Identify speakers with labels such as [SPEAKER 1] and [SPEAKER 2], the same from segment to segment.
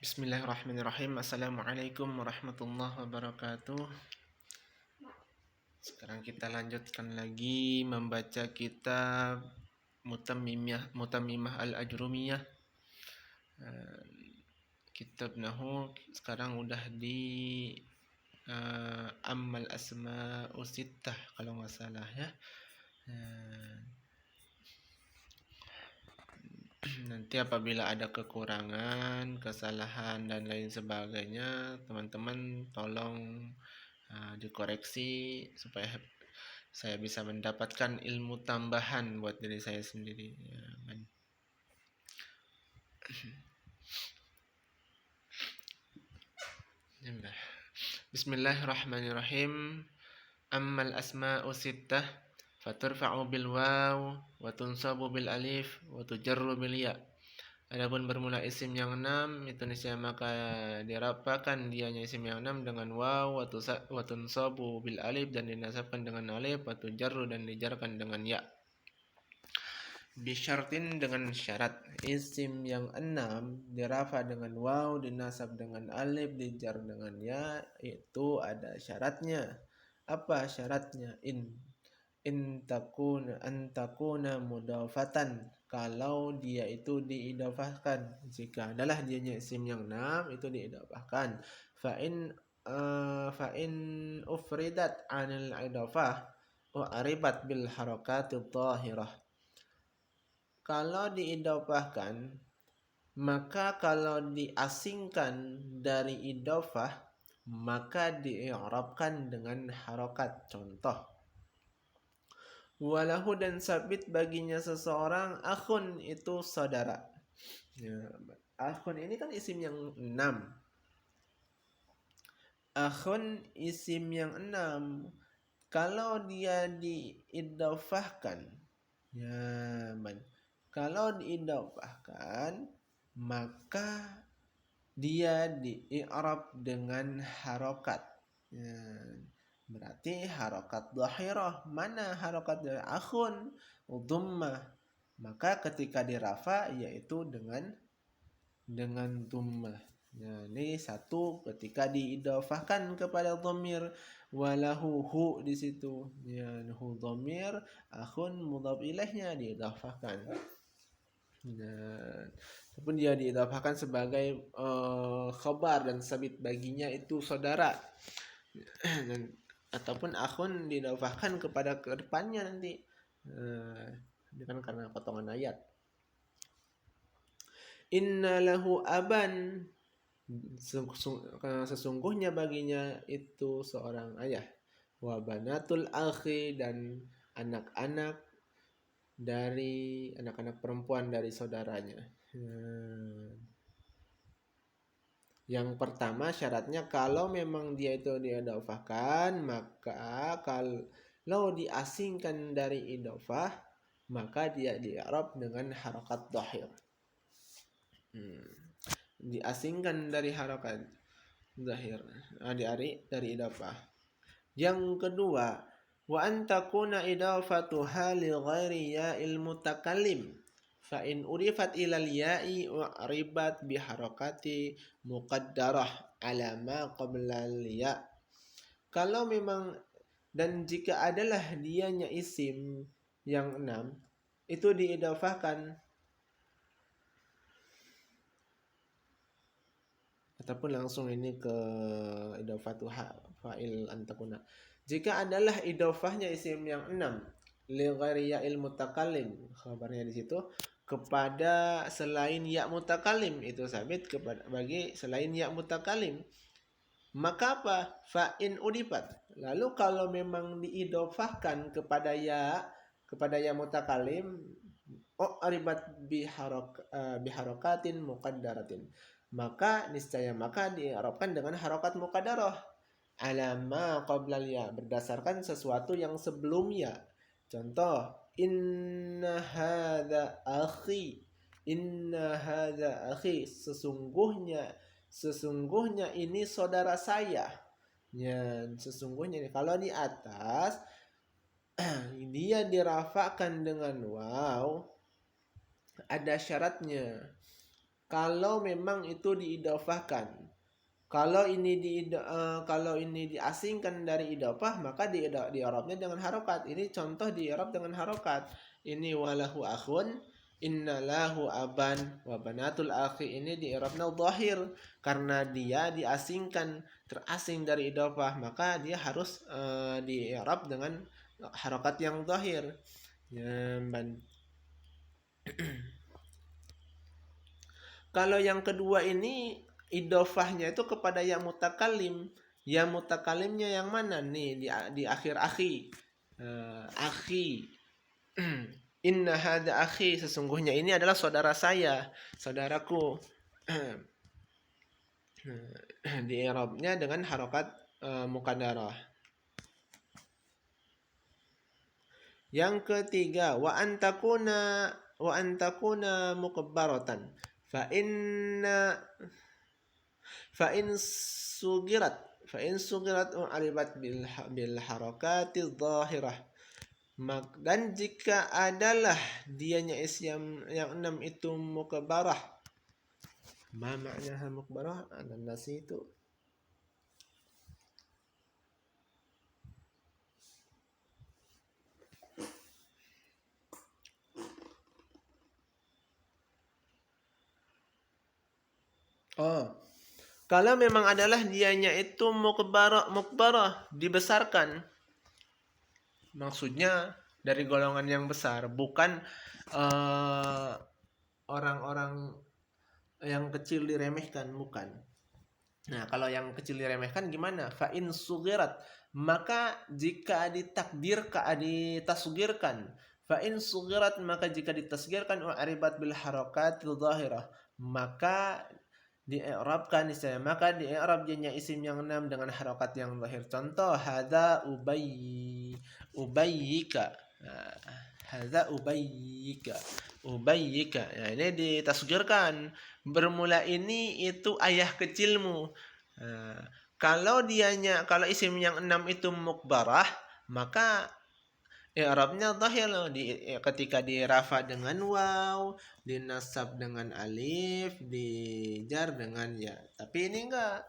[SPEAKER 1] Bismillahirrahmanirrahim. Assalamualaikum warahmatullahi wabarakatuh. Sekarang kita lanjutkan lagi membaca kitab Mutammimah Al-Ajrumiyah. Kitab Nahu sekarang udah di Ammal Asma'u Sittah kalau nggak salah ya. Nanti apabila ada kekurangan, kesalahan dan lain sebagainya, teman-teman tolong dikoreksi supaya saya bisa mendapatkan ilmu tambahan buat diri saya sendiri. Ya, Bismillahirrahmanirrahim. Ammal asma'u sittah faturfa'u bil waw wa tunsabu bil alif wa tujarru bil ya. Adapun bermula isim yang 6 itu niscaya maka dirapakan dianya isim yang 6 dengan waw wa tunsabu bil alif dan dinasabkan dengan alif wa tujarru dan dijarkan dengan ya. Bisyartin dengan syarat isim yang 6 dirafa dengan waw, dinasab dengan alif, dijar dengan ya, itu ada syaratnya. Apa syaratnya? In takuna mudafatan, kalau dia itu diidafahkan. Jika adalah dianya isim yang 6 itu diidafahkan. Fa in ufridat anil idafah wa aribat bil harakatid dhahirah. Kalau diidafahkan, maka kalau diasingkan dari idafah, maka di'irabkan dengan harokat. Contoh, walahu dan sabit baginya seseorang, akhun itu saudara. Ya, akhun ini kan isim yang 6. Akhun isim yang 6. Kalau dia diidafahkan, ya, kalau diidafahkan, maka dia di-i'rab dengan harokat. Ya, berarti harokat dhahirah. Mana harokat dari akhun? Dhammah. Maka ketika dirafa yaitu dengan dhammah. Ya, ini satu ketika diidafahkan kepada dhamir, walahu hu di situ. Ya, hu dhamir, akhun mudhaf ilaihnya diidafahkan. Ataupun dia diidafahkan sebagai khabar dan sabit baginya itu saudara. Ataupun akhun diidafahkan kepada kedepannya nanti. Ini kan karena potongan ayat. Inna lahu aban, sesungguhnya baginya itu seorang ayah. Wa banatul akhi, dan anak-anak dari anak-anak perempuan dari saudaranya. Yang pertama syaratnya kalau memang dia itu diidafahkan, maka kalau diasingkan dari idafah, maka dia di-i'rab dengan harokat dhahir. Diasingkan dari harokat dhahir, dari idafah. Yang kedua, wa an takuna idafatuha li ghairi ya'il mutakallim fa in urifat ilal ya'i wa ribat bi harakati muqaddarah ala ma qabla ya. Kalau memang dan jika adalah dianya isim yang 6 itu diidafahkan ataupun langsung ini ke idafatuha fa'il antakuna. Jika adalah idafahnya isim yang 6 li ghairi ya'il mutakallim, khabarnya di situ kepada selain ya mutakallim, itu sabit kepada bagi selain ya mutakallim, maka apa? Fa'in udifat. Lalu kalau memang diidafahkan kepada ya mutakallim, ribat biharokatin muqaddaratin, maka niscaya maka diarabkan dengan harokat muqaddarah alama qablal ya, berdasarkan sesuatu yang sebelumnya. Contoh, inna hadza akhi, sesungguhnya ini saudara saya. Ya, sesungguhnya ini kalau di atas dia dirafakan dengan waw, ada syaratnya. kalau memang itu diidofahkan. Kalau ini diasingkan dari idofah, maka di i'rabnya dengan harokat. Ini contoh di i'rab dengan harokat. Ini walahu akhun, innalahu aban, wa banatul akhi. Ini di i'rabnya dhahir karena dia diasingkan, terasing dari idofah, maka dia harus di i'rab dengan harokat yang dhahir. Ya, kalau yang kedua ini idofahnya itu kepada yang mutakalim. Yang mutakalimnya yang mana nih di akhir akhi. Akhi. Inna hada akhi, sesungguhnya ini adalah saudara saya, saudaraku. Di i'rabnya dengan harokat muqaddarah. Yang ketiga, wa antakuna mukabbaratan. Fa in sugirat alibat bil harakati dhahirah. Dan jika adalah dianya isim yang 6 itu mukabbarah. Ma makna mukabbarah? Ada nasi itu. Oh, kalau memang adalah dianya itu mukbarah dibesarkan, maksudnya dari golongan yang besar, bukan orang-orang yang kecil diremehkan, bukan. Nah, kalau yang kecil diremehkan gimana? Fa in sugirat, maka jika ditasgirkan, fa in sugirat, maka jika ditasgirkan aribat bil harakatil dhahirah, maka di-i'rabkan istilahnya, maka di-i'rab jadinya isim yang 6 dengan harokat yang zahir. Contoh, hadza ubayyika. Hadza ubayyika. Ya, ini ditasgirkan. Bermula ini itu ayah kecilmu. Kalau isim yang 6 itu mukbarah, maka i'rabnya dhahir ketika dirafa dengan waw, dinasab dengan alif, dijar dengan ya. Tapi ini enggak.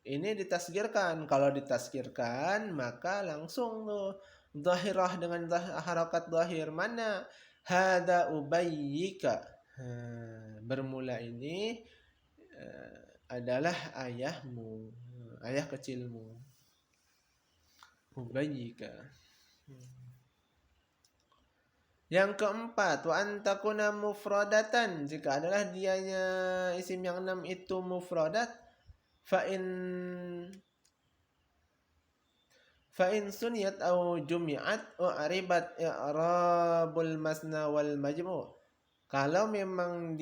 [SPEAKER 1] Ini ditasgirkan. Kalau ditasgirkan maka langsung tuh dhahirah dengan harakat dhahir. Mana? Hada ubayyika. Bermula ini adalah ayahmu, ayah kecilmu. Ubayyika. Yang keempat, wa antakuna mufradatan, jika adalah dianya isim yang 6 itu mufradat, fa in suniyat au jumi'at aribat i'rabul masna wal majmu'. Kalau memang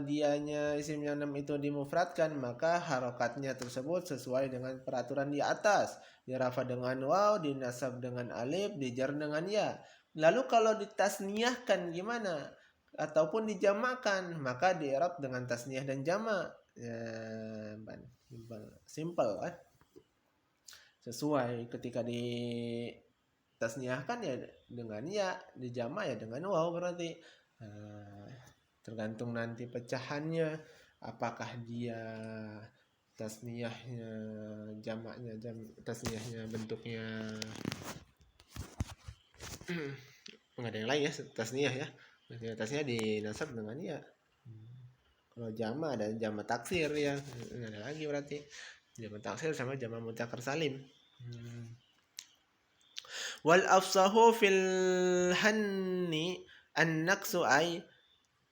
[SPEAKER 1] dianya isim yang 6 itu dimufradkan, maka harokatnya tersebut sesuai dengan peraturan di atas. Dirafa dengan waw, dinasab dengan alif, dijar dengan ya. Lalu kalau ditasniyahkan gimana? Ataupun dijamakkan, maka di-i'rab dengan tasniyah dan jamak. Simple kan? Sesuai ketika di tasniyahkan ya dengan ya, dijamak ya dengan waw berarti. Tergantung nanti pecahannya, apakah dia tasniyahnya jamaknya tasniyahnya bentuknya nggak ada yang lain ya, tasniyah ya, tasniyah dinasab dengan ya. Kalau jamak ada jamak taksir ya, nggak ada lagi berarti jamak taksir sama jamak mudzakkar salim. Wal afsahu fil hanni an-naqsu ay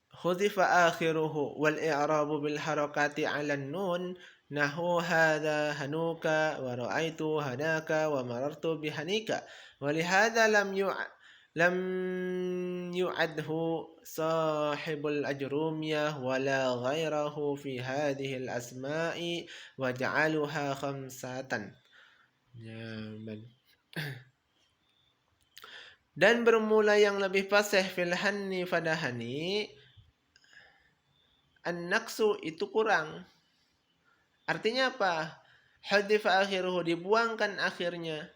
[SPEAKER 1] khudifa akhiruhu wal i'rabu bil harakati 'ala an-nun nahu hadha hanuka wa ra'aitu hadaka wa marartu bihanika wa li hadha lam yu'adhu sahibul ajrumiyah wala ghairahu fi hadhihi al-asma'i wa ja'aluha khamsatan. Dan bermula yang lebih fasih fil hanni pada hani, an-naqsu itu kurang. Artinya apa? Hadifa akhiruhu, dibuangkan akhirnya.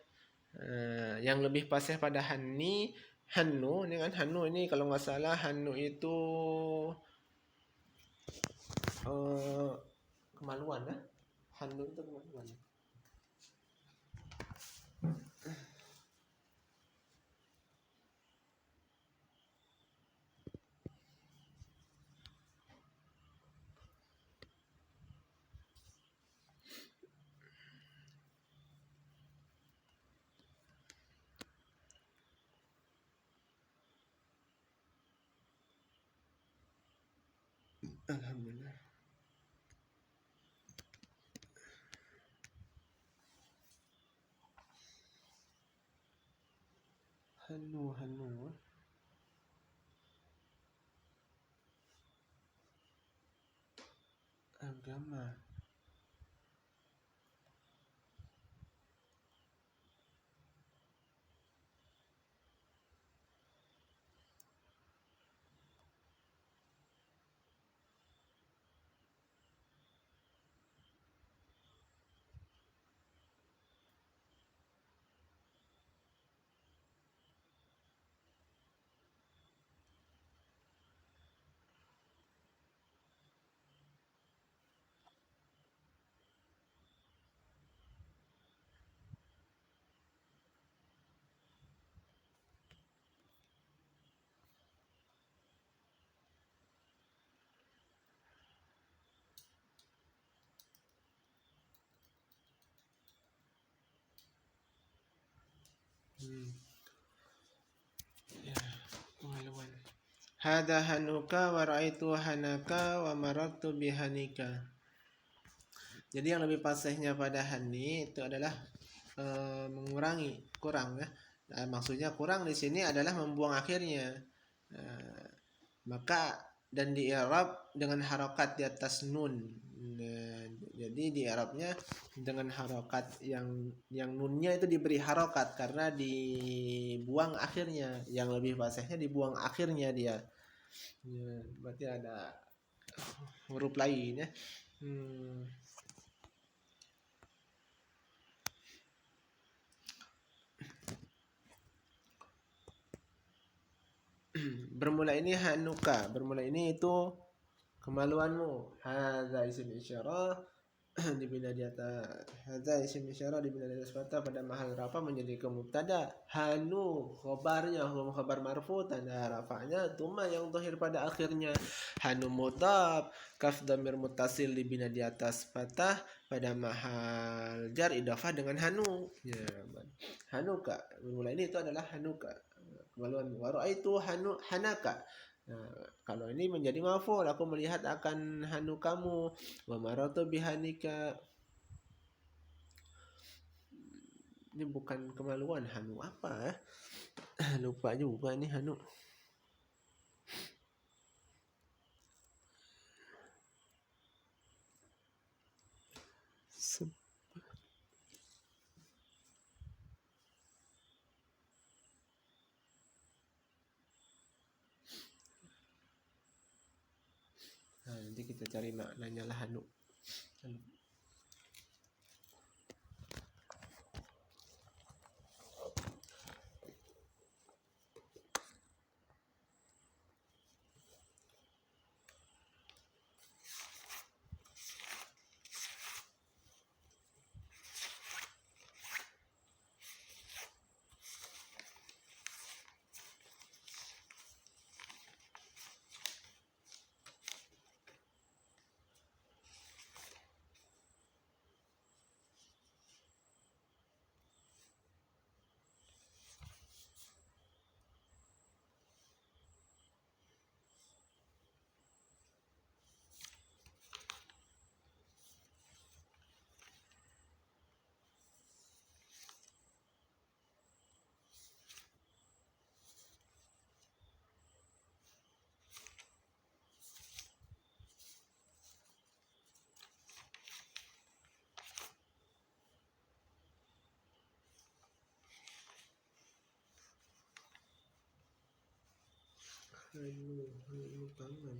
[SPEAKER 1] Yang lebih fasih pada hanni, hannu, ini kan hannu ini kalau nggak salah hannu itu kemaluan ya. Hanu itu kemaluan. Alhamdulillah. Hanu agama. Ya, kemaluan. Hada hanuka wa ra'aitu hanaka wa marartu bihanika. Jadi yang lebih fasihnya pada hani itu adalah mengurangi, kurang ya. Nah, maksudnya kurang di sini adalah membuang akhirnya. Maka dan di i'rab dengan harokat di atas nun. Nah, jadi di i'rabnya dengan harokat yang nunnya itu diberi harokat karena dibuang akhirnya. Yang lebih fasihnya dibuang akhirnya dia. Ya, berarti ada huruf lain ya. Bermula ini hanuka, bermula ini itu kemaluanmu. Hadza isim isyarah dibina di atas, hadza isim isyarah dibina di atas fathah pada mahal rafa menjadi ke mubtada. Hanu khabarnya, hum khabar marfu, tanda rafa'nya tuma yang zahir pada akhirnya. Hanu mudhaf, kaf dhamir muttasil dibina di atas fathah pada mahal jar idhafah dengan hanu. Ya, hanuka. Bermula ini itu adalah hanuka. Kemaluan waru itu hanaka. Nah, kalau ini menjadi maf'ul, aku melihat akan hanu kamu. Wa maratu bihanika. Ini bukan kemaluan, hanu apa? Lupa juga ini hanu. Nah, nanti kita cari maknanya lah hanu. Hanu tangan.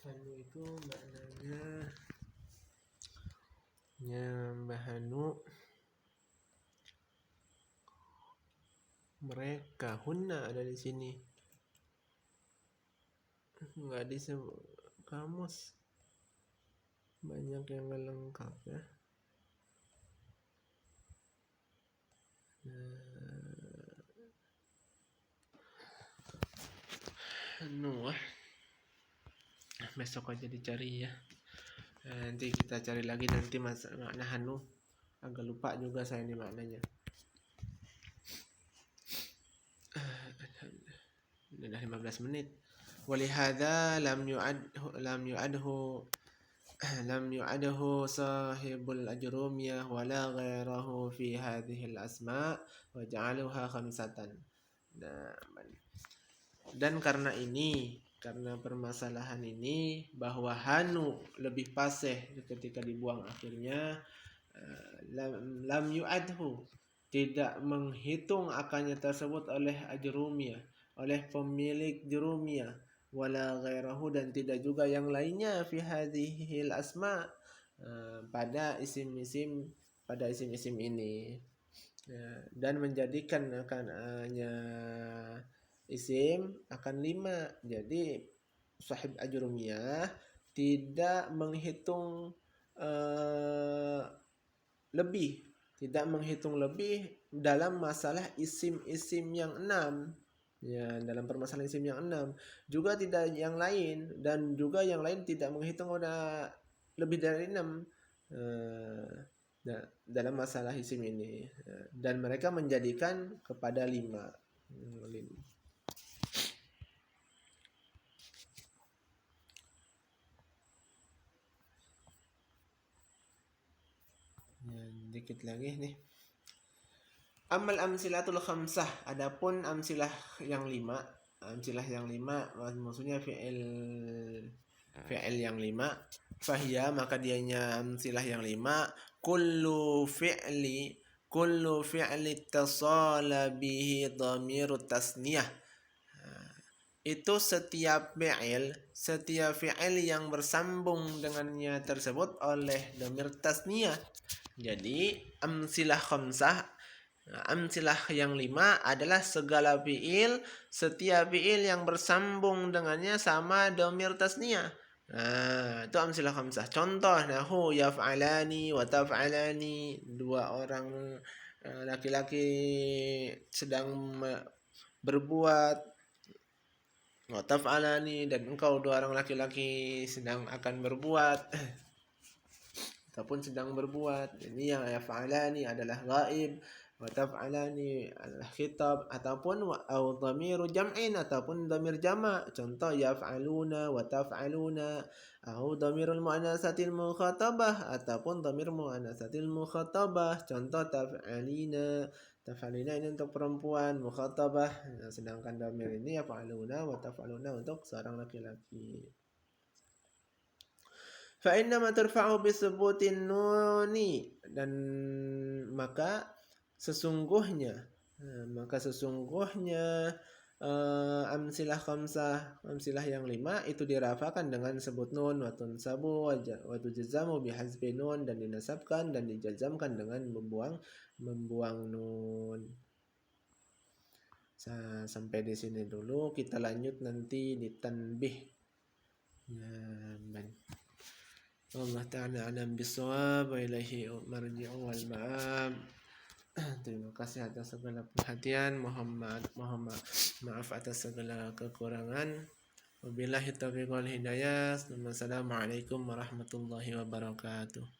[SPEAKER 1] Hanu itu maknanya Ya, bahanu mereka, hunna ada di sini. Nggak disebut kamus. Banyak yang nggak lengkap ya. Besok aja dicari ya. Nanti kita cari lagi nanti makna hanu. Agak lupa juga saya ini maknanya. Udah 15 menit. Walihada lam yu'adhu sahibul ajrumiyah wala ghairahu fi hadhihi al-asma' wa ja'aluha khamsatan. Dan karena permasalahan ini bahwa hanu lebih fasih ketika dibuang akhirnya, lam yu'adhu tidak menghitung akannya tersebut oleh ajrumiyah, oleh pemilik jurumiyah, wala ghairahu dan tidak juga yang lainnya fi hadhil asma, pada isim-isim ini, dan menjadikan akannya isim akan 5. Jadi sahib ajrumiyah tidak menghitung lebih dalam masalah isim-isim yang 6. Ya, dalam permasalahan isim yang 6 juga tidak yang lain, dan juga yang lain tidak menghitung udah lebih dari 6 dalam masalah isim ini, dan mereka menjadikan kepada 5. Dikit lagi nih. Amal amsilatul khamsah, adapun amsilah yang 5, maksudnya fi'il yang 5, fahiyya maka dianya amsilah yang 5, kullu fi'li ittasala bihi dhamirut tasniyah. Itu setiap fi'il yang bersambung dengannya tersebut oleh dhamir tasniyah. Jadi amsilah khamsah, amsilah yang 5 adalah segala fi'il, setiap fi'il yang bersambung dengannya sama dhamir tasniyah. Itu amsilah khamsah. Contoh nahu yaf'alani wa taf'alani, 2 orang laki-laki sedang berbuat, wa taf'alani dan engkau 2 orang laki-laki sedang akan berbuat ataupun sedang berbuat. Ini yang yaf'alani adalah ghaib, wa taf'alani adalah khitab, ataupun au dhamiru jam'in, ataupun dhamir jama'. Contoh yaf'aluna wa taf'aluna, au dhamirul muannatsatil mukhatabah, ataupun dhamir muannatsatil mukhatabah. Contoh taf'alina ini untuk perempuan mukhatabah, sedangkan dhamir ini yaf'aluna wa taf'aluna untuk seorang laki-laki. Fa inna ma turfa'u bi subutin nuni, dan maka sesungguhnya amsilah khamsah, amsilah yang 5 itu dirafakan dengan sebut nun, wa tunsabu wa tujzamu bi hazfi nun, dan dinasabkan dan dijazamkan dengan membuang nun. Sampai di sini dulu, kita lanjut nanti di tanbih. Allah ta'ala alam bisawab, wa ilaihi marji'u wal ma'ab. Terima kasih atas segala perhatian, mohon maaf atas segala kekurangan. Wabillahi taufiq wal hidayah. Wassalamualaikum warahmatullahi wabarakatuh.